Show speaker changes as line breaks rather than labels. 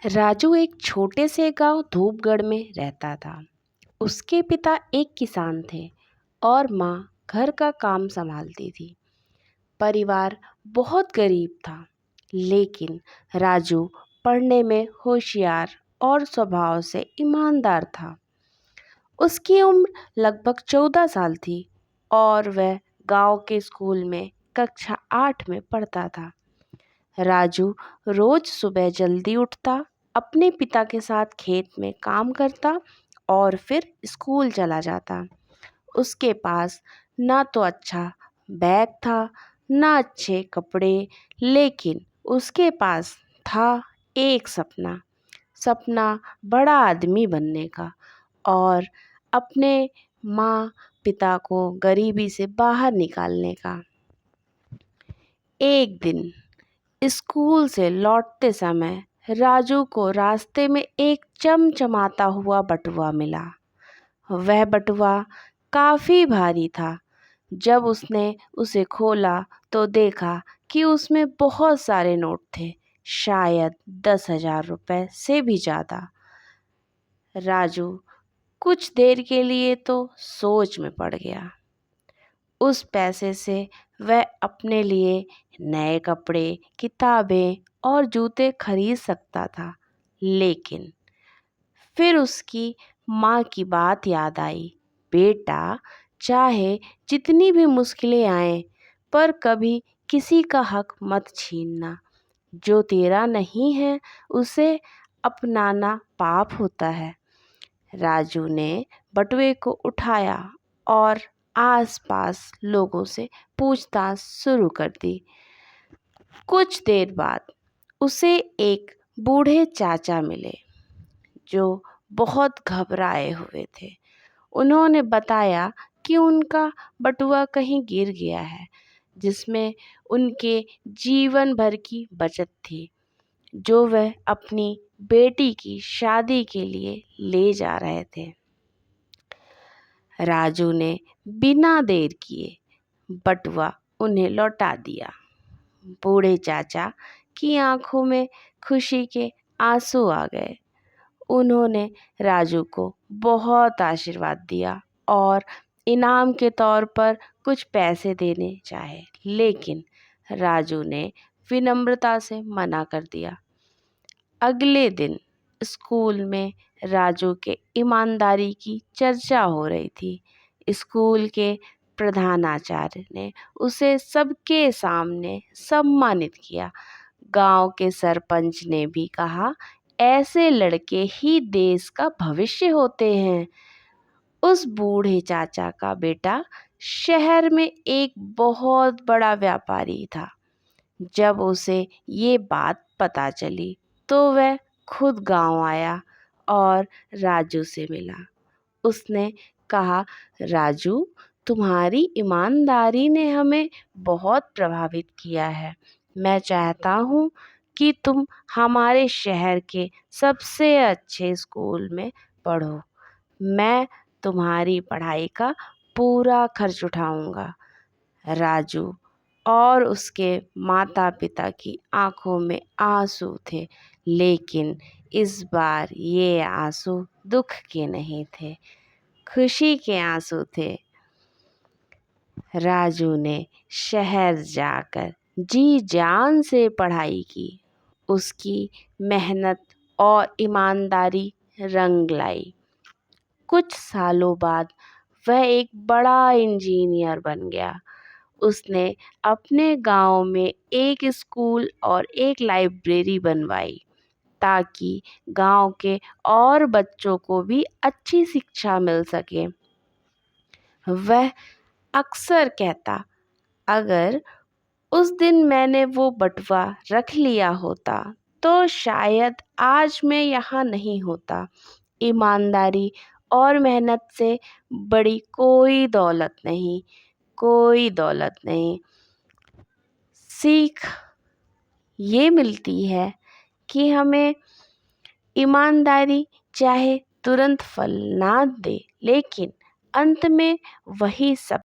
राजू एक छोटे से गांव धूपगढ़ में रहता था। उसके पिता एक किसान थे और माँ घर का काम संभालती थी। परिवार बहुत गरीब था, लेकिन राजू पढ़ने में होशियार और स्वभाव से ईमानदार था। उसकी उम्र लगभग 14 साल थी और वह गांव के स्कूल में कक्षा 8 में पढ़ता था। राजू रोज सुबह जल्दी उठता, अपने पिता के साथ खेत में काम करता और फिर स्कूल चला जाता। उसके पास ना तो अच्छा बैग था, ना अच्छे कपड़े, लेकिन उसके पास था एक सपना। सपना बड़ा आदमी बनने का और अपने माँ पिता को गरीबी से बाहर निकालने का। एक दिन स्कूल से लौटते समय राजू को रास्ते में एक चमचमाता हुआ बटुआ मिला। वह बटुआ काफी भारी था। जब उसने उसे खोला तो देखा कि उसमें बहुत सारे नोट थे, शायद 10,000 रुपए से भी ज्यादा। राजू कुछ देर के लिए तो सोच में पड़ गया। उस पैसे से वह अपने लिए नए कपड़े, किताबें और जूते खरीद सकता था, लेकिन फिर उसकी माँ की बात याद आई। बेटा, चाहे जितनी भी मुश्किलें आए, पर कभी किसी का हक मत छीनना। जो तेरा नहीं है उसे अपनाना पाप होता है। राजू ने बटुए को उठाया और आसपास लोगों से पूछताछ शुरू कर दी। कुछ देर बाद उसे एक बूढ़े चाचा मिले जो बहुत घबराए हुए थे। उन्होंने बताया कि उनका बटुआ कहीं गिर गया है, जिसमें उनके जीवन भर की बचत थी, जो वह अपनी बेटी की शादी के लिए ले जा रहे थे। राजू ने बिना देर किए बटुआ उन्हें लौटा दिया। बूढ़े चाचा की आंखों में खुशी के आंसू आ गए। उन्होंने राजू को बहुत आशीर्वाद दिया और इनाम के तौर पर कुछ पैसे देने चाहे, लेकिन राजू ने विनम्रता से मना कर दिया। अगले दिन स्कूल में राजू के ईमानदारी की चर्चा हो रही थी। स्कूल के प्रधानाचार्य ने उसे सबके सामने सम्मानित किया। गांव के सरपंच ने भी कहा, ऐसे लड़के ही देश का भविष्य होते हैं। उस बूढ़े चाचा का बेटा शहर में एक बहुत बड़ा व्यापारी था। जब उसे ये बात पता चली तो वह खुद गांव आया और राजू से मिला। उसने कहा, राजू, तुम्हारी ईमानदारी ने हमें बहुत प्रभावित किया है। मैं चाहता हूँ कि तुम हमारे शहर के सबसे अच्छे स्कूल में पढ़ो। मैं तुम्हारी पढ़ाई का पूरा खर्च उठाऊंगा। राजू और उसके माता पिता की आंखों में आंसू थे, लेकिन इस बार ये आंसू दुख के नहीं थे, खुशी के आंसू थे। राजू ने शहर जाकर जी जान से पढ़ाई की। उसकी मेहनत और ईमानदारी रंग लाई। कुछ सालों बाद वह एक बड़ा इंजीनियर बन गया। उसने अपने गांव में एक स्कूल और एक लाइब्रेरी बनवाई, ताकि गांव के और बच्चों को भी अच्छी शिक्षा मिल सके। वह अक्सर कहता, अगर उस दिन मैंने वो बटुआ रख लिया होता तो शायद आज मैं यहाँ नहीं होता। ईमानदारी और मेहनत से बड़ी कोई दौलत नहीं, कोई दौलत नहीं। सीख ये मिलती है कि हमें ईमानदारी चाहे तुरंत फल ना दे, लेकिन अंत में वही सब